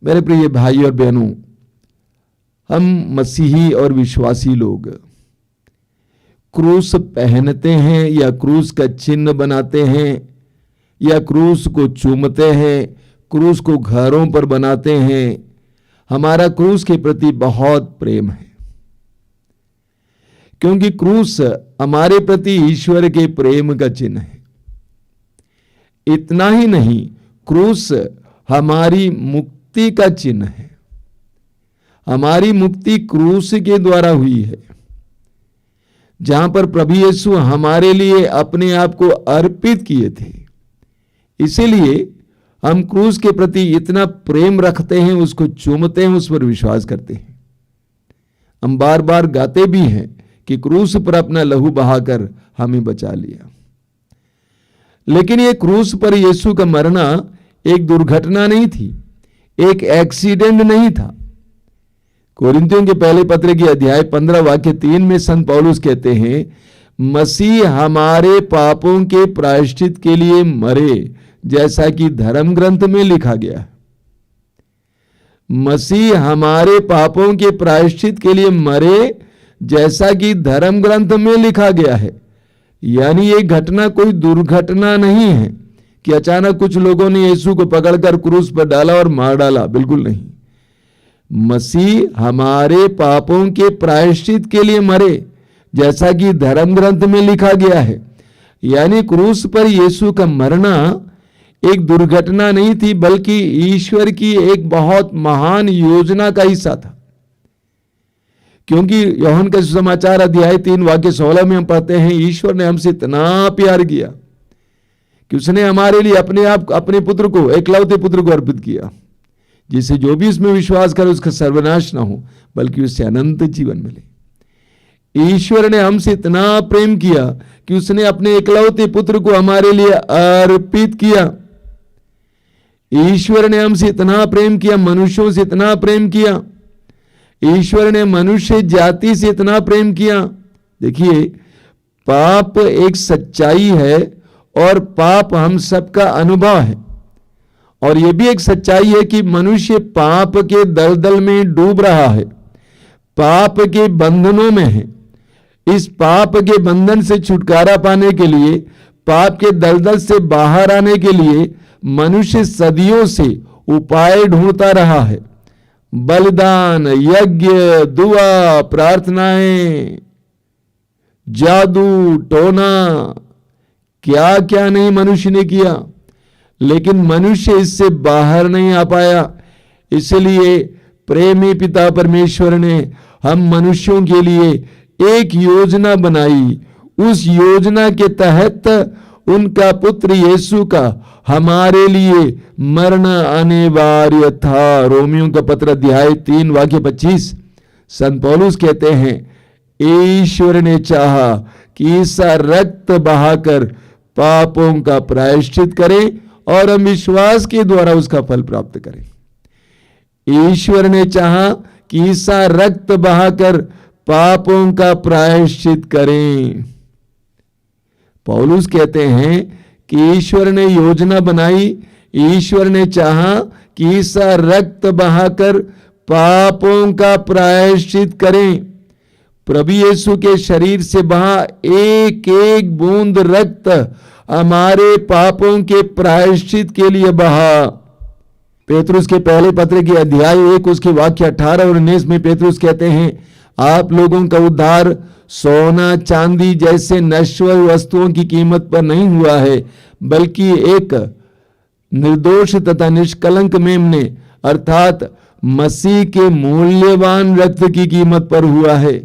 मेरे प्रिय भाई और बहनों, हम मसीही और विश्वासी लोग क्रूस पहनते हैं या क्रूस का चिन्ह बनाते हैं या क्रूस को चूमते हैं, क्रूस को घरों पर बनाते हैं। हमारा क्रूस के प्रति बहुत प्रेम है, क्योंकि क्रूस हमारे प्रति ईश्वर के प्रेम का चिन्ह है। इतना ही नहीं, क्रूस हमारी मुक्ति का चिन्ह है। हमारी मुक्ति क्रूस के द्वारा हुई है, जहां पर प्रभु यीशु हमारे लिए अपने आप को अर्पित किए थे। इसीलिए हम क्रूस के प्रति इतना प्रेम रखते हैं, उसको चूमते हैं, उस पर विश्वास करते हैं। हम बार बार गाते भी हैं कि क्रूस पर अपना लहू बहाकर हमें बचा लिया। लेकिन ये क्रूस पर यीशु का मरना एक दुर्घटना नहीं थी, एक एक्सीडेंट नहीं था। कोरिन्थियों के पहले पत्र की अध्याय 15 वाक्य 3 में संत पौलुस कहते हैं, मसीह हमारे पापों के प्रायश्चित के लिए मरे, जैसा कि धर्म ग्रंथ में लिखा गया है। मसीह हमारे पापों के प्रायश्चित के लिए मरे, जैसा कि धर्म ग्रंथ में लिखा गया है। यानी ये घटना कोई दुर्घटना नहीं है कि अचानक कुछ लोगों ने यीशु को पकड़कर क्रूस पर डाला और मार डाला। बिल्कुल नहीं। मसीह हमारे पापों के प्रायश्चित के लिए मरे, जैसा कि धर्म ग्रंथ में लिखा गया है। यानी क्रूस पर यीशु का मरना एक दुर्घटना नहीं थी, बल्कि ईश्वर की एक बहुत महान योजना का हिस्सा था। क्योंकि यूहन्ना का सुसमाचार अध्याय 3 वाक्य 16 में हम पढ़ते हैं, ईश्वर ने हमसे इतना प्यार किया कि उसने हमारे लिए अपने पुत्र को, एकलौते पुत्र को अर्पित किया, जिससे जो भी इसमें विश्वास करे उसका सर्वनाश ना हो, बल्कि उससे अनंत जीवन मिले। ईश्वर ने हमसे इतना प्रेम किया कि उसने अपने एकलौते पुत्र को हमारे लिए अर्पित किया। ईश्वर ने हमसे इतना प्रेम किया, मनुष्यों से इतना प्रेम किया, ईश्वर ने मनुष्य जाति से इतना प्रेम किया। देखिए, पाप एक सच्चाई है और पाप हम सबका अनुभव है। और यह भी एक सच्चाई है कि मनुष्य पाप के दलदल में डूब रहा है, पाप के बंधनों में है। इस पाप के बंधन से छुटकारा पाने के लिए, पाप के दलदल से बाहर आने के लिए मनुष्य सदियों से उपाय ढूंढता रहा है। बलिदान, यज्ञ, दुआ, प्रार्थनाएं, जादू टोना, क्या क्या नहीं मनुष्य ने किया, लेकिन मनुष्य इससे बाहर नहीं आ पाया। इसलिए प्रेमी पिता परमेश्वर ने हम मनुष्यों के लिए एक योजना बनाई। उस योजना के तहत उनका पुत्र यीशु का हमारे लिए मरना अनिवार्य था। रोमियों का पत्र अध्याय 3 वाक्य 25 संत पौलुस कहते हैं, ईश्वर ने चाहा कि ईसा रक्त बहाकर पापों का प्रायश्चित करे और हम विश्वास के द्वारा उसका फल प्राप्त करें। ईश्वर ने चाहा कि ईसा रक्त बहाकर पापों का प्रायश्चित करें। पौलुस कहते हैं कि ईश्वर ने योजना बनाई, ईश्वर ने चाहा कि ईसा रक्त बहाकर पापों का प्रायश्चित करें। प्रभु यीशु के शरीर से बहा एक एक बूंद रक्त हमारे पापों के प्रायश्चित के लिए बहा। पेतरुस के पहले पत्र के अध्याय 1 उसके वाक्य 18 और 19 में पेतरुस कहते हैं, आप लोगों का उद्धार सोना चांदी जैसे नश्वर वस्तुओं की कीमत पर नहीं हुआ है, बल्कि एक निर्दोष तथा निष्कलंक मेमने अर्थात मसीह के मूल्यवान रक्त की कीमत पर हुआ है।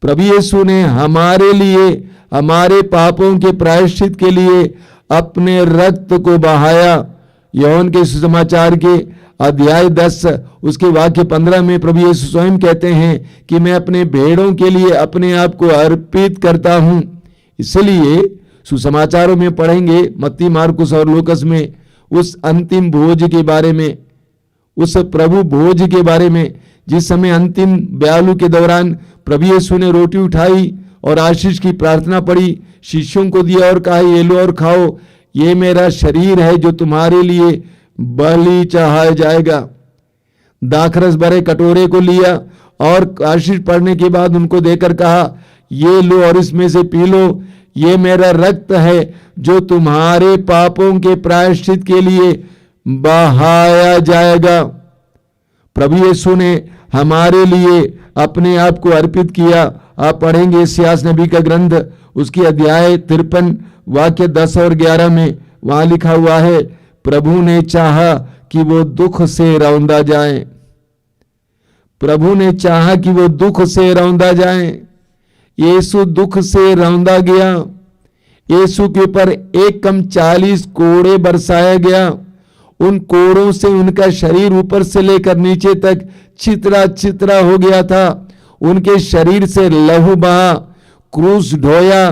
प्रभु यीशु ने हमारे लिए, हमारे पापों के प्रायश्चित के लिए अपने रक्त को बहाया। यूहन्ना के सुसमाचार के अध्याय 10 उसके वाक्य 15 में प्रभु यीशु स्वयं कहते हैं कि मैं अपने भेड़ों के लिए अपने आप को अर्पित करता हूं। इसलिए सुसमाचारों में पढ़ेंगे मत्ती, मार्कुस और लूकस में उस अंतिम भोज के बारे में, उस प्रभु भोज के बारे में, जिस समय अंतिम ब्यालू के दौरान प्रभु यीशु ने रोटी उठाई और आशीष की प्रार्थना पढ़ी, शिष्यों को दिया और कहा, ये लो और खाओ, ये मेरा शरीर है जो तुम्हारे लिए बलि चढ़ाया जाएगा। दाखरस भरे कटोरे को लिया और आशीष पढ़ने के बाद उनको देकर कहा, ये लो और इसमें से पी लो, ये मेरा रक्त है जो तुम्हारे पापों के प्रायश्चित के लिए बहाया जाएगा। प्रभु यीशु ने हमारे लिए अपने आप को अर्पित किया। आप पढ़ेंगे इस्यास नबी का ग्रंथ, उसकी अध्याय 53 वाक्य 10 और 11 में, वहां लिखा हुआ है, प्रभु ने चाहा कि वो दुख से रौंदा जाए। प्रभु ने चाहा कि वो दुख से रौंदा जाए। यीशु दुख से रौंदा गया। यीशु के ऊपर 1:40 कोड़े बरसाया गया। उन कोड़ों से उनका शरीर ऊपर से लेकर नीचे तक छितरा छितरा हो गया था। उनके शरीर से लहू बहा, क्रूस ढोया।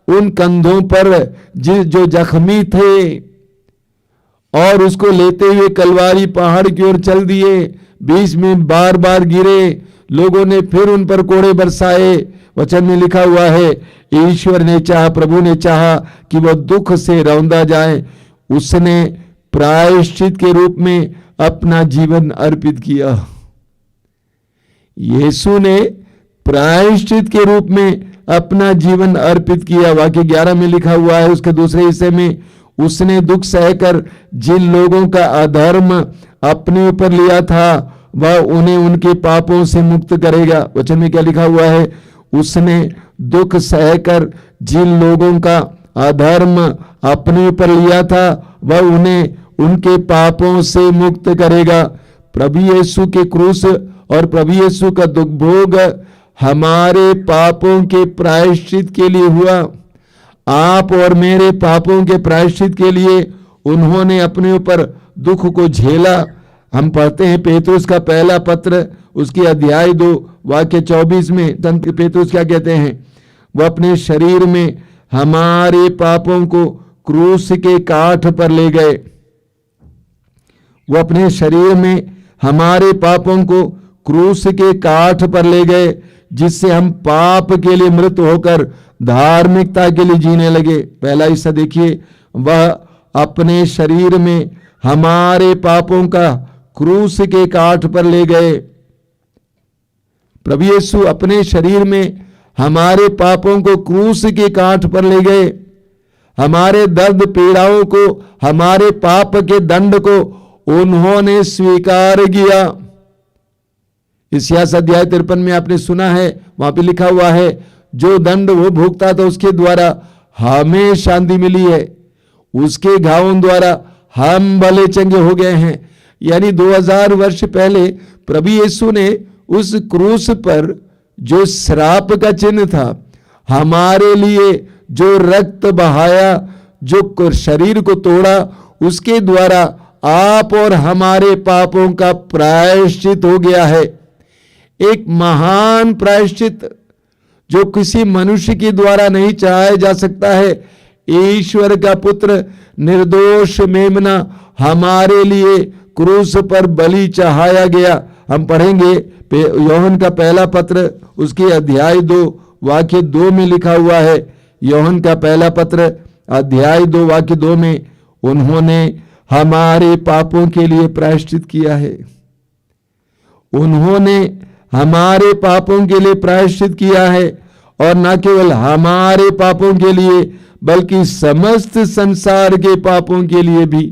उन कंधों पर जो जख्मी थे और उसको लेते हुए कलवारी पहाड़ की ओर चल दिए। बीच में बार बार गिरे। लोगों ने फिर उन पर कोड़े बरसाए। वचन में लिखा हुआ है, ईश्वर ने चाहा, प्रभु ने चाहा कि वह दुख से रौंदा जाए। उसने प्रायश्चित के रूप में अपना जीवन अर्पित किया। यीशु ने प्रायश्चित के रूप में अपना जीवन अर्पित किया। वाक्य 11 में लिखा हुआ है, उसके दूसरे हिस्से में, उसने दुख सहकर जिन लोगों का अधर्म अपने ऊपर लिया था वह उन्हें उनके पापों से मुक्त करेगा। वचन में क्या लिखा हुआ है, उसने दुख सहकर जिन लोगों का अधर्म अपने ऊपर लिया था वह उन्हें उनके पापों से मुक्त करेगा। प्रभु यीशु के क्रूस और प्रभु यीशु का दुख भोग हमारे पापों के प्रायश्चित के लिए हुआ। आप और मेरे पापों के प्रायश्चित के लिए उन्होंने अपने ऊपर दुख को झेला। हम पढ़ते हैं पेतरुस का पहला पत्र, उसकी अध्याय 2 वाक्य 24 में संत पेतरुस क्या कहते हैं, वह अपने शरीर में हमारे पापों को क्रूस के काठ पर ले गए। वह अपने शरीर में हमारे पापों को क्रूस के काठ पर ले गए, जिससे हम पाप के लिए मृत होकर धार्मिकता के लिए जीने लगे। पहला हिस्सा देखिए, वह अपने शरीर में हमारे पापों का क्रूस के काठ पर ले गए। प्रभु यीशु अपने शरीर में हमारे पापों को क्रूस के काठ पर ले गए। हमारे दर्द पीड़ाओं को, हमारे पाप के दंड को उन्होंने स्वीकार किया। इस्यास अध्याय 53 में आपने सुना है, वहां पे लिखा हुआ है, जो दंड वो भुगता था उसके द्वारा हमें शांति मिली है, उसके घावों द्वारा हम भले चंगे हो गए हैं। यानी 2000 वर्ष पहले प्रभु यीशु ने उस क्रूस पर जो श्राप का चिन्ह था, हमारे लिए जो रक्त बहाया, जो शरीर को तोड़ा, उसके द्वारा आप और हमारे पापों का प्रायश्चित हो गया है। एक महान प्रायश्चित जो किसी मनुष्य के द्वारा नहीं चढ़ाया जा सकता है। ईश्वर का पुत्र निर्दोष मेमना हमारे लिए क्रूस पर बलि चढ़ाया गया। हम पढ़ेंगे यूहन्ना का पहला पत्र, उसके अध्याय 2 वाक्य 2 में लिखा हुआ है। यूहन्ना का पहला पत्र अध्याय 2 वाक्य 2 में, उन्होंने हमारे पापों के लिए प्रायश्चित किया है। उन्होंने हमारे पापों के लिए प्रायश्चित किया है, और न केवल हमारे पापों के लिए बल्कि समस्त संसार के पापों के लिए भी।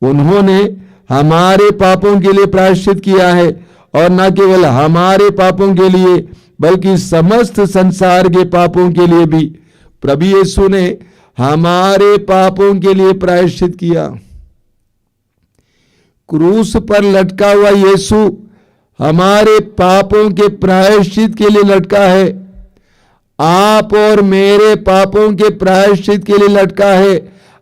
उन्होंने हमारे पापों के लिए प्रायश्चित किया है, और न केवल हमारे पापों के लिए बल्कि समस्त संसार के पापों के लिए भी। प्रभु यीशु ने हमारे पापों के लिए प्रायश्चित किया। क्रूस पर लटका हुआ यीशु हमारे पापों के प्रायश्चित के लिए लटका है। आप और मेरे पापों के प्रायश्चित के लिए लटका है।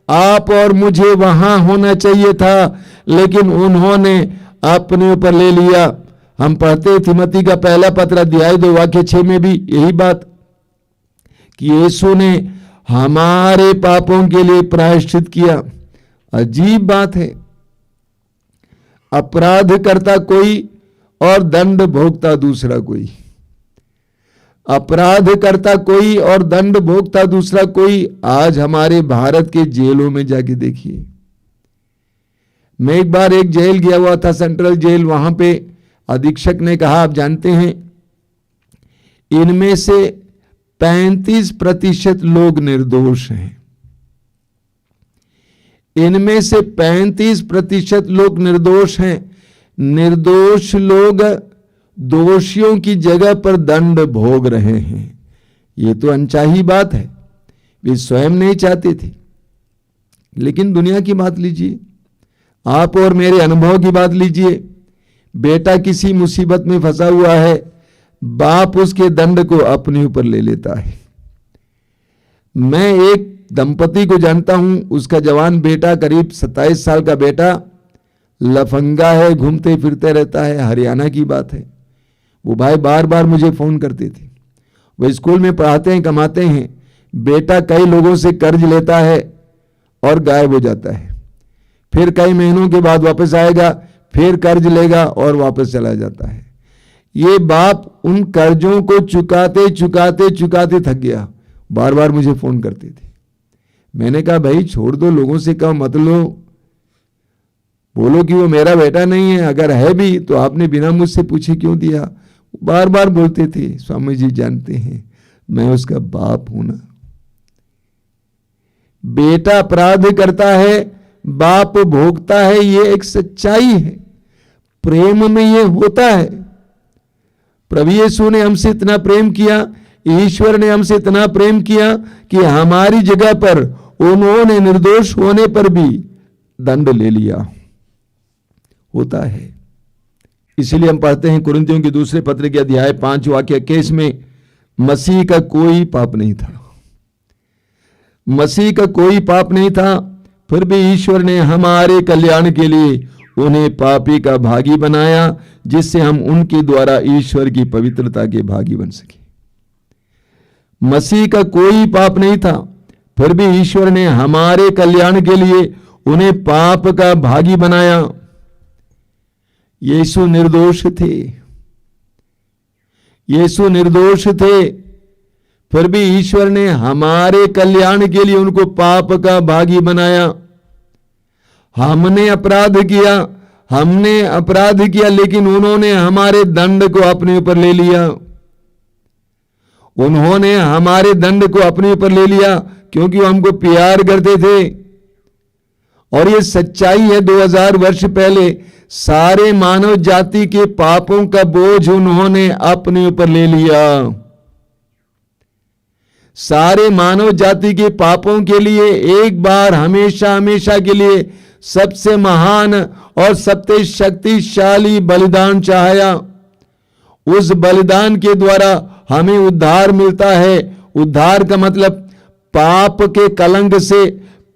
आप और मुझे वहां होना चाहिए था, लेकिन उन्होंने अपने ऊपर ले लिया। हम पढ़ते तिमोथी का पहला पत्र अध्याय 2 वाक्य 6 में भी यही बात, कि यीशु ने हमारे पापों के लिए प्रायश्चित किया। अजीब बात है, अपराध करता कोई और दंड भोगता दूसरा कोई। अपराध करता कोई और दंड भोगता दूसरा कोई। आज हमारे भारत के जेलों में जाके देखिए, मैं एक बार एक जेल गया हुआ था, सेंट्रल जेल। वहां पे अधीक्षक ने कहा, आप जानते हैं इनमें से 35% लोग निर्दोष हैं। इनमें से 35% लोग निर्दोष हैं। निर्दोष लोग दोषियों की जगह पर दंड भोग रहे हैं। ये तो अनचाही बात है, वे स्वयं नहीं चाहते थे। लेकिन दुनिया की बात लीजिए, आप और मेरे अनुभव की बात लीजिए। बेटा किसी मुसीबत में फंसा हुआ है, बाप उसके दंड को अपने ऊपर ले लेता है। मैं एक दंपति को जानता हूं, उसका जवान बेटा, करीब 27 साल का बेटा, लफंगा है, घूमते फिरते रहता है। हरियाणा की बात है। वो भाई बार बार मुझे फोन करते थे। वो स्कूल में पढ़ाते हैं, कमाते हैं। बेटा कई लोगों से कर्ज लेता है और गायब हो जाता है। फिर कई महीनों के बाद वापस आएगा, फिर कर्ज लेगा और वापस चला जाता है। ये बाप उन कर्जों को चुकाते चुकाते चुकाते थक गया। बार बार मुझे फोन करते थे। मैंने कहा भाई छोड़ दो, लोगों से कहो मत लो, बोलो कि वो मेरा बेटा नहीं है। अगर है भी तो आपने बिना मुझसे पूछे क्यों दिया। बार बार बोलते थे, स्वामी जी जानते हैं मैं उसका बाप हूं ना। बेटा अपराध करता है, बाप भोगता है, ये एक सच्चाई है। प्रेम में ये होता है। प्रभु यीशु ने हमसे इतना प्रेम किया, ईश्वर ने हमसे इतना प्रेम किया कि हमारी जगह पर उन्होंने निर्दोष होने पर भी दंड ले लिया। होता है। इसलिए हम पढ़ते हैं कुरिन्थियों के दूसरे पत्र के अध्याय 5 वाक्य 21 में, मसीह का कोई पाप नहीं था। मसीह का कोई पाप नहीं था, फिर भी ईश्वर ने हमारे कल्याण के लिए उन्हें पापी का भागी बनाया, जिससे हम उनके द्वारा ईश्वर की पवित्रता के भागी बन सके। मसीह का कोई पाप नहीं था, फिर भी ईश्वर ने हमारे कल्याण के लिए उन्हें पाप का भागी बनाया। यीशु निर्दोष थे। यीशु निर्दोष थे, फिर भी ईश्वर ने हमारे कल्याण के लिए उनको पाप का भागी बनाया। हमने अपराध किया, लेकिन उन्होंने हमारे दंड को अपने ऊपर ले लिया। उन्होंने हमारे दंड को अपने ऊपर ले लिया क्योंकि वो हमको प्यार करते थे। और ये सच्चाई है, 2000 वर्ष पहले सारे मानव जाति के पापों का बोझ उन्होंने अपने ऊपर ले लिया। सारे मानव जाति के पापों के लिए एक बार हमेशा हमेशा के लिए सबसे महान और सबसे शक्तिशाली बलिदान चाहा। उस बलिदान के द्वारा हमें उद्धार मिलता है। उद्धार का मतलब पाप के कलंक से,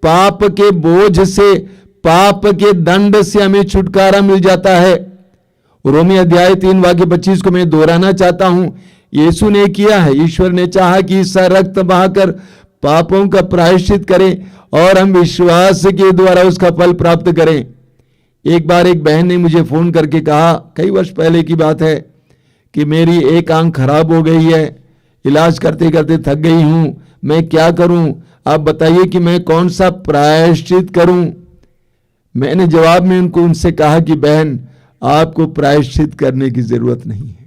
पाप के बोझ से, पाप के दंड से हमें छुटकारा मिल जाता है। रोमी अध्याय 3 वाक्य 25 को मैं दोहराना चाहता हूं। यीशु ने किया है, ईश्वर ने चाहा कि इसका रक्त बहाकर पापों का प्रायश्चित करें और हम विश्वास के द्वारा उसका फल प्राप्त करें। एक बार एक बहन ने मुझे फोन करके कहा, कई वर्ष पहले की बात है, कि मेरी एक आंख खराब हो गई है, इलाज करते करते थक गई हूं, मैं क्या करूं, आप बताइए कि मैं कौन सा प्रायश्चित करूं। मैंने जवाब में उनसे कहा कि बहन, आपको प्रायश्चित करने की जरूरत नहीं है।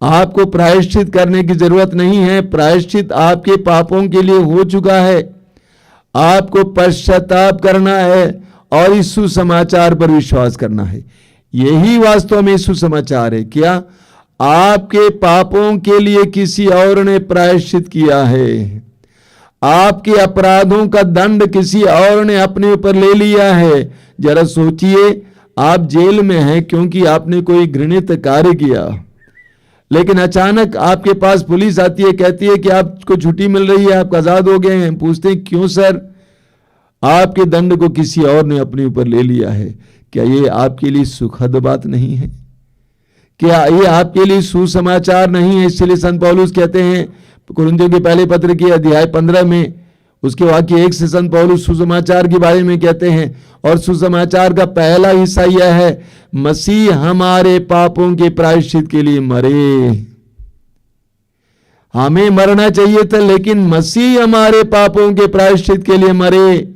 आपको प्रायश्चित करने की जरूरत नहीं है। प्रायश्चित आपके पापों के लिए हो चुका है। आपको पश्चाताप करना है और इस सुसमाचार पर विश्वास करना है। यही वास्तव में सुसमाचार है। क्या आपके पापों के लिए किसी और ने प्रायश्चित किया है? आपके अपराधों का दंड किसी और ने अपने ऊपर ले लिया है। जरा सोचिए, आप जेल में हैं क्योंकि आपने कोई घृणित कार्य किया, लेकिन अचानक आपके पास पुलिस आती है, कहती है कि आपको छुट्टी मिल रही है, आप आजाद हो गए हैं। पूछते हैं क्यों सर? आपके दंड को किसी और ने अपने ऊपर ले लिया है। क्या ये आपके लिए सुखद बात नहीं है? क्या ये आपके लिए सुसमाचार नहीं है? इसलिए संत पौलुस कहते हैं कुरिन्थियों के पहले पत्र के अध्याय 15 में, उसके वाक्य 1 से संत पौलुस सुसमाचार के बारे में कहते हैं, और सुसमाचार का पहला हिस्सा यह है, मसीह हमारे पापों के प्रायश्चित के लिए मरे। हमें मरना चाहिए था, लेकिन मसीह हमारे पापों के प्रायश्चित के लिए मरे।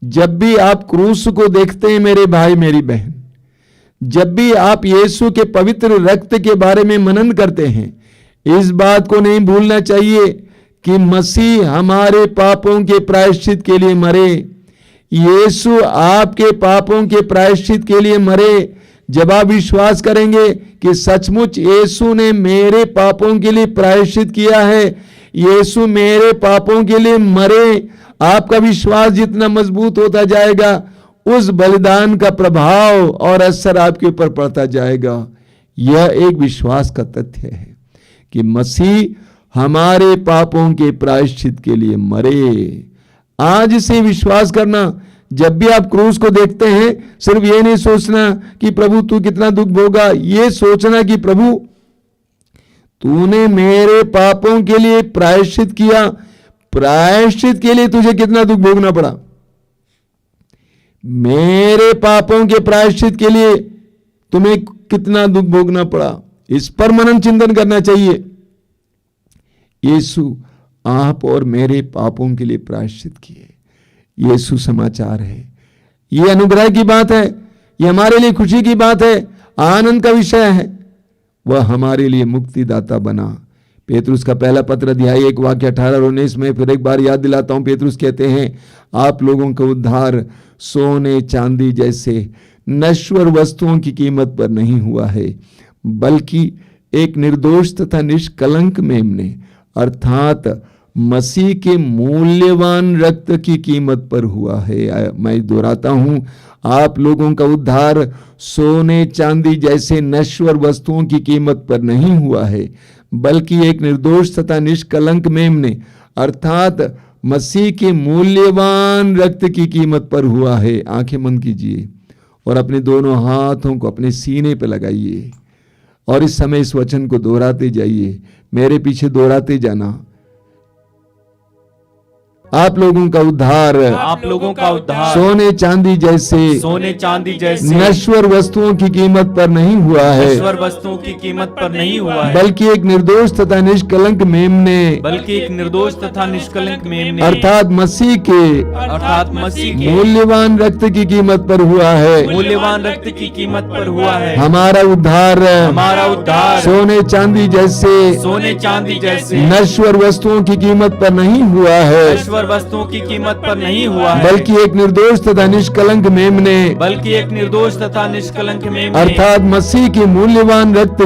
जब भी आप क्रूस को देखते हैं मेरे भाई मेरी बहन, जब भी आप यीशु के पवित्र रक्त के बारे में मनन करते हैं, इस बात को नहीं भूलना चाहिए कि मसीह हमारे पापों के प्रायश्चित के लिए मरे। यीशु आपके पापों के प्रायश्चित के लिए मरे। जब आप विश्वास करेंगे कि सचमुच यीशु ने मेरे पापों के लिए प्रायश्चित किया है, यीशु मेरे पापों के लिए मरे, आपका विश्वास जितना मजबूत होता जाएगा, उस बलिदान का प्रभाव और असर आपके ऊपर पड़ता जाएगा। यह एक विश्वास का तथ्य है कि मसीह हमारे पापों के प्रायश्चित के लिए मरे। आज से विश्वास करना, जब भी आप क्रूस को देखते हैं, सिर्फ ये नहीं सोचना कि प्रभु तू कितना दुख भोगा, ये सोचना कि प्रभु तूने मेरे पापों के लिए प्रायश्चित किया, प्रायश्चित के लिए तुझे कितना दुख भोगना पड़ा, मेरे पापों के प्रायश्चित के लिए तुम्हें कितना दुख भोगना पड़ा। इस पर मनन चिंतन करना चाहिए। यीशु आप और मेरे पापों के लिए प्रायश्चित किए। यीशु समाचार है, ये अनुग्रह की बात है, ये हमारे लिए खुशी की बात है, आनंद का विषय है। वह हमारे लिए मुक्तिदाता बना। पेतरुस का पहला पत्र अध्याय 1 वाक्य 18 और 19 में फिर एक बार याद दिलाता हूं। पेतरुस कहते हैं, आप लोगों का उद्धार सोने चांदी जैसे नश्वर वस्तुओं की कीमत पर नहीं हुआ है, बल्कि एक निर्दोष तथा निष्कलंक मेमने अर्थात मसीह के मूल्यवान रक्त की कीमत पर हुआ है। मैं दोहराता हूं, आप लोगों का उद्धार सोने चांदी जैसे नश्वर वस्तुओं की कीमत पर नहीं हुआ है, बल्कि एक निर्दोष तथा निष्कलंक मेमने अर्थात मसीह के मूल्यवान रक्त की कीमत पर हुआ है। आंखें बंद कीजिए और अपने दोनों हाथों को अपने सीने पर लगाइए और इस समय इस वचन को दोहराते जाइए, मेरे पीछे दोहराते जाना। आप लोगों का उद्धार सोने चांदी जैसे नश्वर वस्तुओं की कीमत पर नहीं हुआ है, बल्कि एक निर्दोष तथा निष्कलंक मेमने अर्थात मसीह के मूल्यवान रक्त की कीमत पर हुआ है। हमारा उद्धार सोने चांदी जैसे नश्वर वस्तुओं की कीमत पर नहीं हुआ है, वस्तुओं की कीमत पर नहीं हुआ है, बल्कि एक निर्दोष तथा निष्कलंक मेमने अर्थात मसीह के मूल्यवान रक्त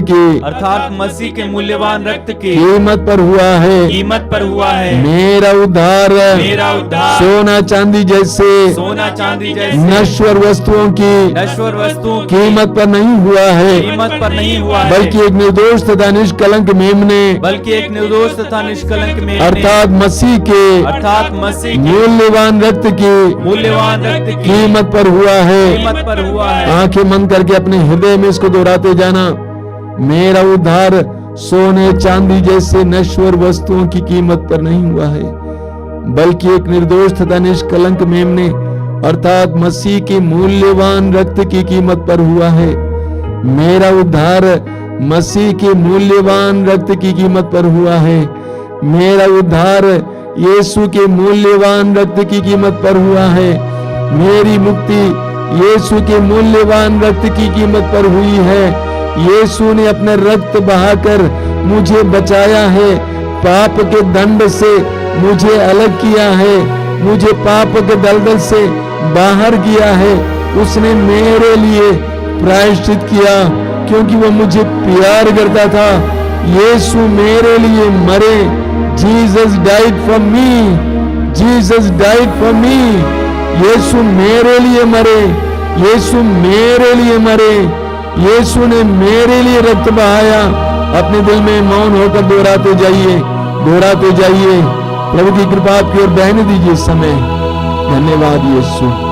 की कीमत पर हुआ है। मेरा उद्धार सोना चांदी जैसे नश्वर वस्तुओं की कीमत पर नहीं हुआ है, बल्कि एक निर्दोष तथा निष्कलंक मेमने अर्थात मसीह के मूल्यवान रक्त की कीमत पर हुआ है। आंखें बंद करके अपने हृदय में इसको दोहराते जाना। मेरा उद्धार सोने चांदी जैसे नश्वर वस्तुओं की कीमत पर नहीं हुआ है, बल्कि एक निर्दोष तथा निष्कलंक मेमने अर्थात मसीह के मूल्यवान रक्त की कीमत पर हुआ है। मेरा उद्धार मसीह के मूल्यवान रक्त की कीमत पर हुआ है। मेरा उद्धार यीशु के मूल्यवान रक्त की कीमत पर हुआ है। मेरी मुक्ति यीशु के मूल्यवान रक्त की कीमत पर हुई है। यीशु ने अपना रक्त बहाकर मुझे बचाया है, पाप के दंड से मुझे अलग किया है, मुझे पाप के दलदल से बाहर किया है। उसने मेरे लिए प्रायश्चित किया क्योंकि वह मुझे प्यार करता था। यीशु मेरे लिए मरे। Jesus died for me. Jesus died for me. यीशु मेरे लिए मरे, यीशु मेरे लिए मरे, यीशु ने मेरे लिए रक्त बहाया। अपने दिल में मौन होकर दोहराते जाइए, दोहराते जाइए। प्रभु की कृपा आपकी ओर बहने दीजिए समय। धन्यवाद यीशु।